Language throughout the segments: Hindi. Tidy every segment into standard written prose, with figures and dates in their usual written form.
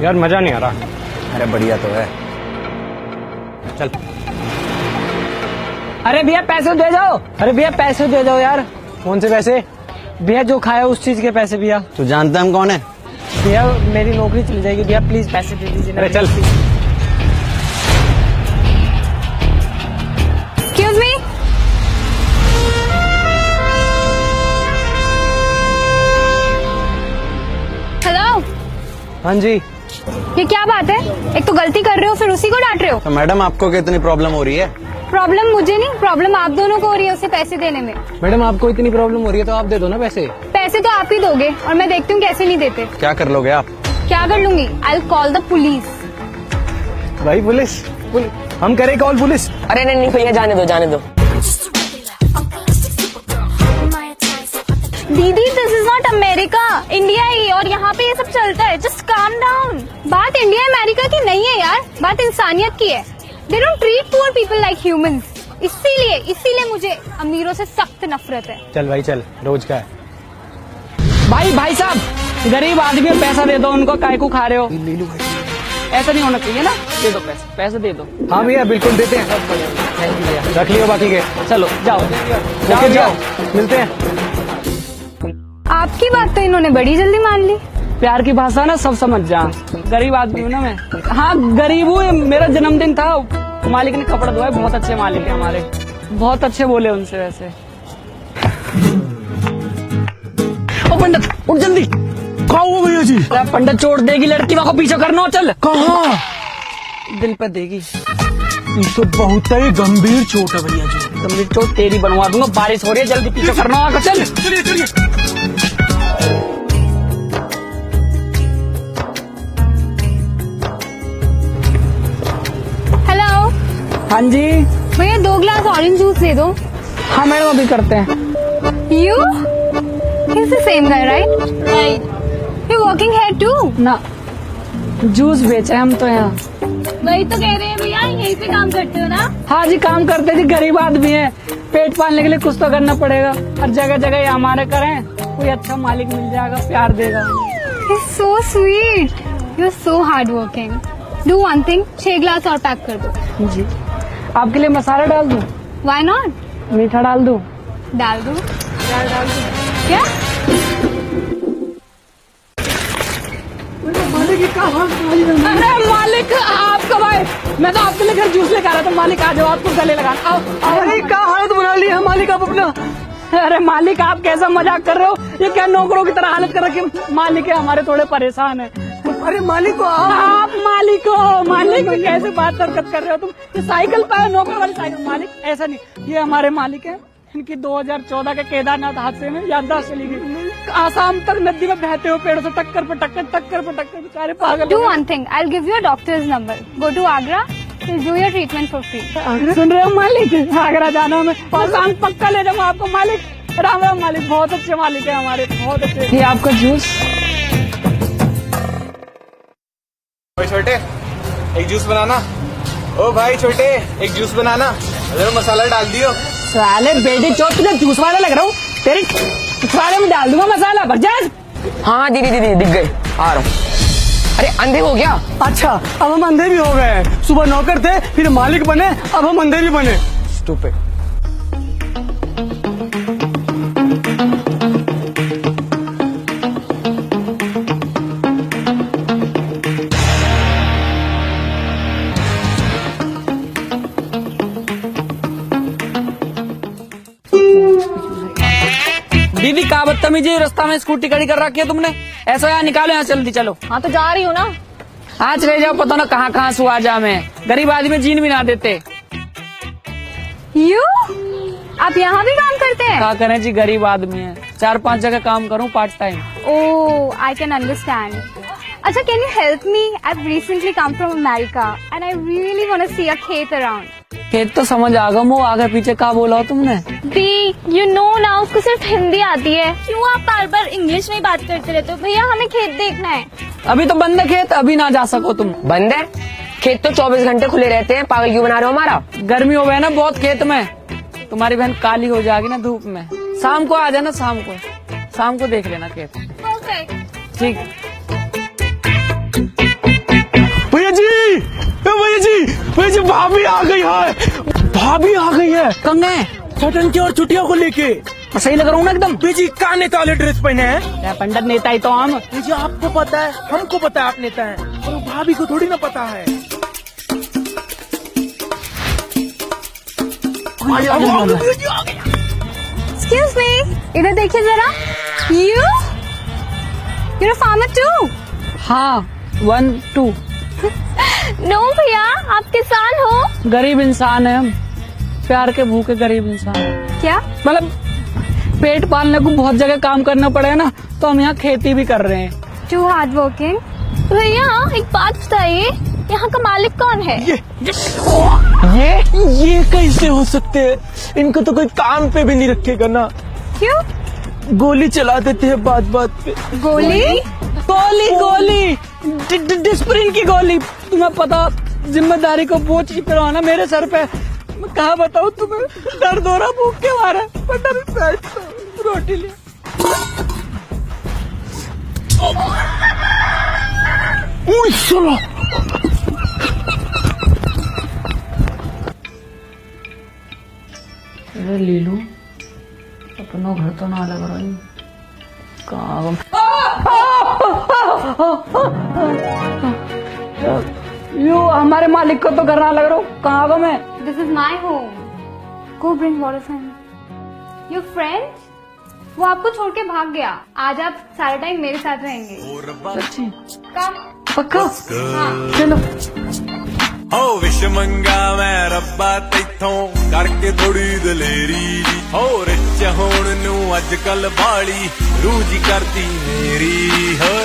यार मजा नहीं आ रहा। अरे बढ़िया तो है, चल। अरे भैया पैसे दे जाओ, अरे भैया पैसे दे जाओ यार। कौन से पैसे भैया? जो खाया उस चीज के पैसे भैया। तू जानता है हम कौन है? भैया मेरी नौकरी चली जाएगी भैया, प्लीज पैसे दे दीजिए। अरे चल। Excuse me, hello. हाँ जी। ये क्या बात है? एक तो गलती कर रहे हो फिर उसी को डांट रहे हो। तो मैडम आपको कितनी प्रॉब्लम हो रही है? प्रॉब्लम मुझे नहीं, प्रॉब्लम आप दोनों को हो रही है उसे पैसे देने में। मैडम आपको इतनी प्रॉब्लम हो रही है तो आप दे दो ना पैसे। पैसे तो आप ही दोगे और मैं देखती हूँ कैसे नहीं देते। क्या कर लोगे आप? क्या कर लूंगी? I will call the police. भाई पुलिस? हम करें कॉल पुलिस? अरे नहीं भैया, जाने दो जाने दो। दीदी this is not America, India ही, और यहाँ पे ये सब चलता है। Just calm down. बात इंडिया अमेरिका की नहीं है यार, बात इंसानियत की है। They don't treat poor people like humans. इसीलिए मुझे अमीरों से सख्त नफरत है। चल भाई चल, रोज का है। भाई साहब, गरीब आदमी है, पैसा दे दो उनको, काय को खा रहे हो? ले लो भाई। ऐसा नहीं होना चाहिए ना, दे दो पैसे दे दो। हाँ भैया बिल्कुल देते हैं। थैंक यू भैया, रख लियो बाकी के। चलो जाओ जाओ, मिलते हैं। आपकी बात तो इन्होंने बड़ी जल्दी मान ली। प्यार की भाषा ना सब समझ जा। गरीब आदमी हूँ ना मैं। हाँ गरीब हूँ, मेरा जन्मदिन था, मालिक ने कपड़ा धोया। बहुत अच्छे मालिक है हमारे, बहुत अच्छे बोले उनसे वैसे। ओ पंडित उठ जल्दी। कहाँ हुआ भैया जी? पंडित चोट देगी लड़की, वहाँ को पीछे करना। चल। कहाँ? दिल पे देगी। ये तो बहुत ही गंभीर चोट है भैया जी। गंभीर चोट तेरी बनवा दूंगा। बारिश हो रही है, जल्दी पीछे करना। वहाँ को चल। चलिए। हेलो। हाँ जी। भैया 2 ग्लास ऑरेंज जूस दे दो। हाँ मैडम अभी करते हैं। You? He's the same guy, right? Right. You're working here too? ना जूस बेचे हम तो यहाँ। वही तो कह रहे हैं भैया, यहीं पे काम करते हो ना? हाँ जी काम करते जी, गरीब आदमी है, पेट पालने के लिए कुछ तो करना पड़ेगा। हर जगह जगह ये हमारे करें, कोई अच्छा मालिक मिल जाएगा, प्यार देगा। He's so sweet. You're so hardworking. Do one thing, 6 glass और पैक कर दो। जी। आपके लिए मसाला डाल दूं? Why not? मीठा डाल दूं? डाल दो। डाल दूं? क्या? अरे मालिक आप कब आए? मैं तो आपके लिए घर जूस लेकर आ रहा था। मालिक आ जाओ, आपको गले लगाना। अरे क्या हालत बना ली है मालिक आप अपना। अरे मालिक आप कैसा मजाक कर रहे हो? ये क्या नौकरों की तरह हालत कर रखी है? मालिक है हमारे थोड़े परेशान है। अरे मालिक हो आप? मालिक हो? मालिक कैसे बात कर रहे हो तुम? ये साइकिल पाए, नौकर वाली साइकिल। मालिक ऐसा नहीं, ये हमारे मालिक है। इनकी 2014 के केदारनाथ हादसे में याददाश्त चली गई। आसाम तक नदी में बहते हो पेड़ों से टक्कर पर टक्कर, बेचारे पागल। Do one thing, I'll give you a doctor's number. Go to Agra. He'll do your treatment for free. सुन रहे हो मालिक? आगरा जाना हमें, आसाम पक्का ले जाऊंगा आपको मालिक। राम राम मालिक, बहुत अच्छे मालिक है हमारे, बहुत अच्छे। ये आपका जूस। छोटे एक जूस बनाना। ओ भाई छोटे एक जूस बनाना। अरे मसाला डाल दियो। साले बेटी चोट, तुझे जूस वाला लग रहा हूँ, तेरे साले में डाल दूंगा मसाला। भर जा। हाँ दीदी दिख गए, आ रहा हूँ। अरे अंधे हो गया? अच्छा अब हम अंधे भी हो गए। सुबह नौकर थे, फिर मालिक बने, अब हम अंधे भी बने। स्टूपिड। दीदी का बदतमीजी, रास्ता में स्कूटी खड़ी कर रखी है तुमने। ऐसा यहाँ निकालो, यहाँ जल्दी चलो। हाँ तो जा रही हूँ ना। आज रह जाओ, पता ना कहाँ से आ जा। मैं गरीब आदमी जीन भी ना देते। You? आप यहाँ भी काम करते हैं? क्या करें जी, गरीब आदमी है, 4-5 जगह काम करूँ part time. Oh, I can understand. अच्छा, can you help me? I've recently come from America and I really want to see a खेत around. खेत तो समझ आ गया, वो आगे पीछे क्या बोला हो तुमने? दी, you know ना, उसको सिर्फ हिंदी आती है। क्यों आप बार बार इंग्लिश में ही बात करते रहते हो? भैया हमें खेत देखना है। अभी तो बंद है खेत, अभी ना जा सको तुम। बंद है? खेत तो 24 घंटे खुले रहते हैं, पागल क्यों बना रहे हो हमारा? गर्मी हो गई ना बहुत खेत में, तुम्हारी बहन काली हो जाएगी ना धूप में। शाम को आ जाना, शाम को देख लेना खेत। Okay. ठीक। जी भाभी आ गई है, भाभी आ गई है। कंगे सटन की और छुट्टियों को लेके सही लग रहा हूँ ना एकदम। जी का नेता वाले ड्रेस पहने हैं। पंडित नेता ही तो हम। जी आपको पता है, हमको पता है आप नेता हैं, और भाभी को थोड़ी ना पता है। Excuse me, इधर देखिए जरा। You're a farmer too? हाँ 1 2 No भैया, आप किसान हो। गरीब इंसान है हम, प्यार के भूखे गरीब इंसान। क्या? मतलब पेट पालने को बहुत जगह काम करना पड़ेगा ना, तो हम यहाँ खेती भी कर रहे हैं। Too hard working. भैया एक बात बताइए, यहाँ का मालिक कौन है? ये कैसे हो सकते हैं? इनको तो कोई काम पे भी नहीं रखेगा ना। क्यों? गोली चला देते हैं बात बात पे। गोली? गोली डिस्प्रिन की गोली। तुम्हें पता, जिम्मेदारी को बोझ की परवाना मेरे सर पे। मैं कहाँ बताऊँ तुम्हें, दर्द हो रहा, भूख के मारा। रोटी ले। अरे लीलू, अपना घर तो ना लग रहा है। कहाँ यू हमारे मालिक को तो घर ना लग रहा हूँ। कहाँ गो मैं? This is my home. Go bring water for me. Your friend? वो आपको छोड़ के भाग गया। आज आप सारा टाइम मेरे साथ रहेंगे। सच्ची? कम। पक्का? हाँ। चलो। हो विश मंगा मैं रब्बा तैथों करके थोड़ी दलेरी हो रिच होण नू अजकल बाली रूजी करती मेरी हो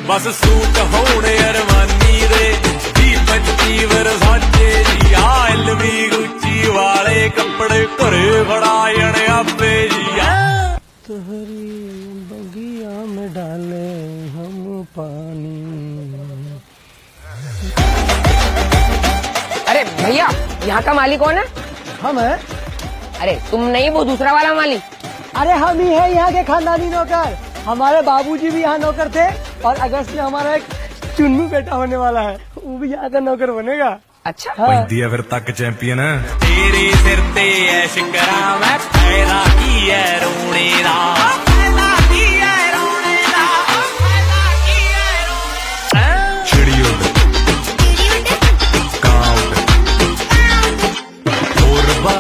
बस सूट होने अरमानी दे जी 25 वरसाचे जी एलवी गुच्ची वाले कपड़े घरे फड़ायण आपे जी तोहरी बगिया में डाले हम पानी। अरे भैया, यहाँ का मालिक कौन है? हम है। अरे तुम नहीं, वो दूसरा वाला मालिक। अरे हम ही है यहाँ के खानदानी नौकर। हमारे बाबूजी भी यहाँ नौकर थे, और अगस्त में हमारा एक चुन्नू बेटा होने वाला है, वो भी यहाँ का नौकर बनेगा। अच्छा। पैंदी है फिर तक चैंपियन तेरे सिर ते ऐश करा मैं पैदा की है रोने दा पैदा की है रोने दा पैदा की है रोने चिड़ियों काउंट ओरबा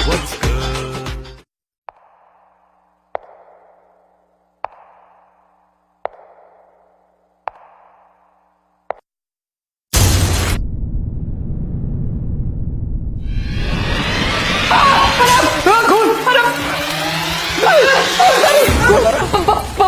व्हाट्स गुड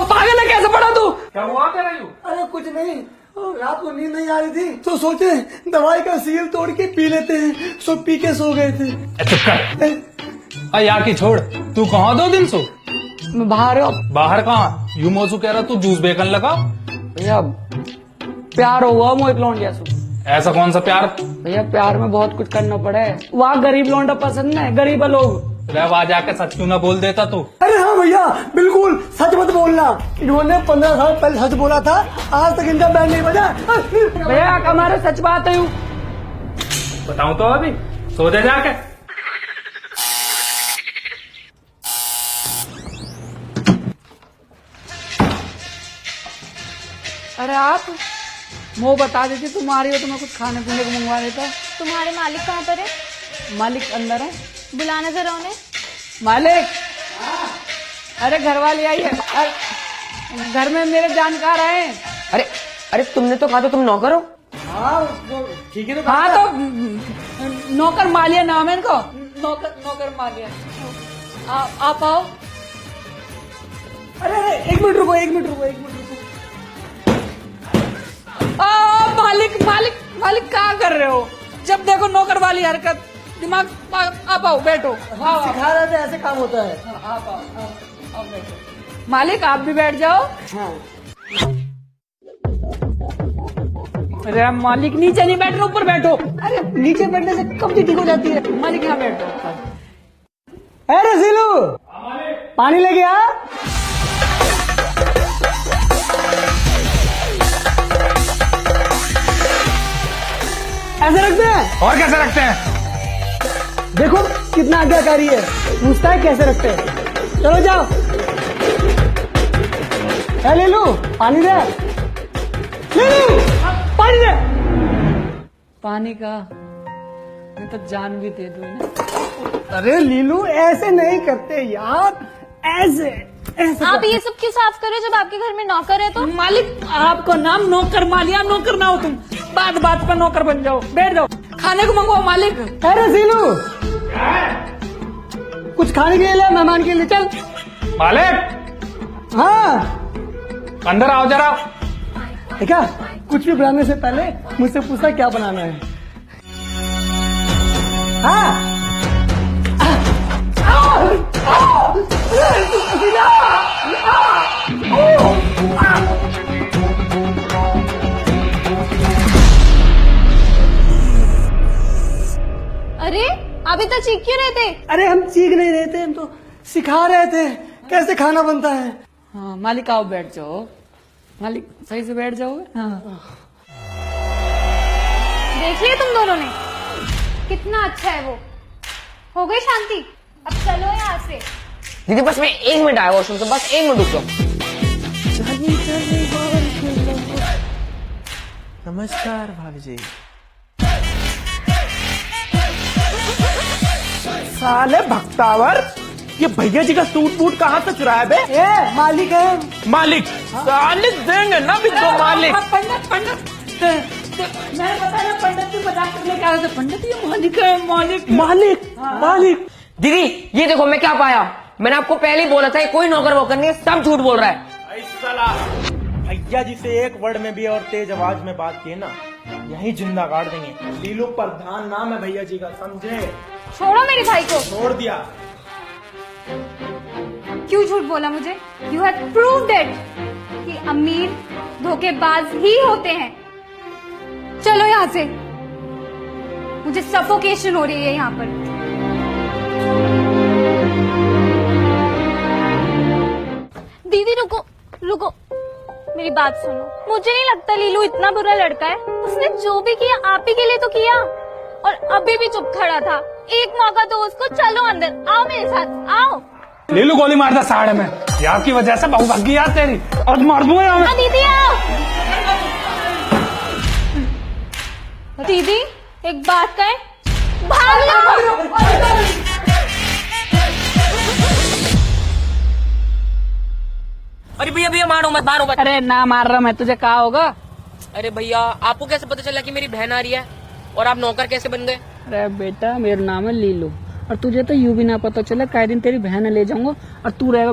पागल है, कैसे पड़ा तू? क्या हुआ कर रही हूँ? अरे कुछ नहीं, रात को नींद नहीं आ रही थी, तो सोचे दवाई का सील तोड़ के पी लेते हैं, सो पी के सो गए थे। चुप कर। यार की छोड़, तू कहाँ 2 दिन सो? मैं बाहर हूँ। बाहर कहाँ? यू मौसू कह रहा तू जूस बेकन लगा। भैया प्यार होगा मोहित लौंडिया से। ऐसा कौन सा प्यार? भैया प्यार में बहुत कुछ करना पड़े। वहाँ गरीब लौंडा पसंद है, गरीब लोग। वह जाके सच क्यों ना बोल देता तू? अरे हाँ भैया, बिल्कुल सच मत बोलना। इन्होंने 15 साल पहले सच बोला था, आज तक इनका बैंड नहीं बजा। भैया हमारे सच बात है। बताऊं तो अभी सो जा जाके। अरे आप वो बता देती तुम्हारी हो तो मैं कुछ खाने पीने को मंगवा देता। तुम्हारे मालिक कहाँ पर है? मालिक अंदर है। बुलाना जरा उन्हें। मालिक, अरे घर वाली आई है। अरे घर में मेरे जानकार हैं। अरे अरे तुमने तो कहा था तुम नौकर हो। हाँ ठीक है, तो हाँ तो नौकर मालिया नाम है इनको। नौकर मालिया। आप आओ। अरे एक मिनट रुको। मालिक क्या कर रहे हो? जब देखो नौकर वाली हरकत, दिमाग। आप आओ, बैठो। सिखा रहे थे ऐसे काम होता है। आप आओ बैठो। मालिक आप भी बैठ जाओ। हाँ। अरे मालिक नीचे नहीं बैठ रहे, ऊपर बैठो। अरे नीचे बैठने से कब्जी ठीक हो जाती है। मालिक यहाँ बैठो। अरे सिलू, पानी लेके आ। और कैसे रखते हैं? देखो कितना आज्ञाकारी है, पूछता है कैसे रखते हैं। चलो जाओ। ले लो पानी दे, ले लो पानी दे। पानी का मैं तो जान भी दे दूं इन्हें। अरे लीलू ऐसे नहीं करते यार, ऐसे ऐसे आप ये सब क्यों साफ कर रहे हो जब आपके घर में नौकर है तो? मालिक आपको नाम नौकर मालिया, नौकर ना हो तुम, बात बात पर नौकर बन जाओ। बैठ जाओ, खाने को मंगवाओ मालिक। अरे सीलू कुछ खाने के लिए ले, मेहमान के लिए। चल मालिक हाँ अंदर आओ जरा। देखा, कुछ भी बनाने से पहले मुझसे पूछा क्या बनाना है। हाँ अरे अभी तक चीख क्यों रहे थे? अरे हम चीख नहीं रहे थे, हम तो सिखा रहे थे कैसे खाना बनता है। हाँ मालिक आओ बैठ जाओ। मालिक सही से बैठ जाओगे? हाँ। देख लिया तुम दोनों ने, कितना अच्छा है वो। हो गई शांति? अब चलो यहाँ से। दीदी बस मैं 1 मिनट आया वॉशरूम से, बस 1 मिनट रुक जाओ। नमस्कार भाभी जी। साले भक्तावर, ये भैया जी का सूट बूट कहाँ से चुराया बे? ए मालिक है। मालिक साले देंगे ना भी तो मालिक। पंडित मैंने बताया ना, पंडित भी मजाक करने के आ रहे थे। पंडित ये मालिक है, मालिक मालिक मालिक। दीदी ये देखो मैं क्या पाया, मैंने आपको पहले ही बोला था कि कोई नौकर वोकर नहीं है, सब झूठ बोल रहा है। भैया जी से एक वर्ड में भी और तेज आवाज में बात की ना, यही जिंदा गाड़ देंगे। लीलू प्रधान नाम है भैया जी का, समझे? छोड़ो मेरे भाई को। छोड़ दिया। क्यों झूठ बोला मुझे? यू हैव प्रूव्ड इट कि अमीर धोखेबाज ही होते हैं। चलो यहाँ से, मुझे सफोकेशन हो रही है यहाँ पर। दीदी रुको रुको, मेरी बात सुनो। मुझे नहीं लगता लीलू इतना बुरा लड़का है। उसने जो भी किया आप ही के लिए तो किया, और अभी भी चुप खड़ा था। एक मौका दो उसको। चलो अंदर आओ मेरे साथ, आओ। लीलू गोली मारता साढ़े में, यार की वजह से बहु भागी यार तेरी, और मार दूंगा यार मैं। दीदी आओ। दीदी एक बात कहें, भाग लो। अरे भैया भैया मारो मत, मारो मत। अरे ना मार रहा मैं तुझे, कहा होगा। अरे भैया आपको कैसे पता चला कि मेरी बहन आ रही है, और आप नौकर कैसे बन गए? अरे बेटा मेरा नाम है लीलू, और तुझे तो यूं भी ना पता चला, कई दिन तेरी बहन ले जाऊंगा और तू रहेगा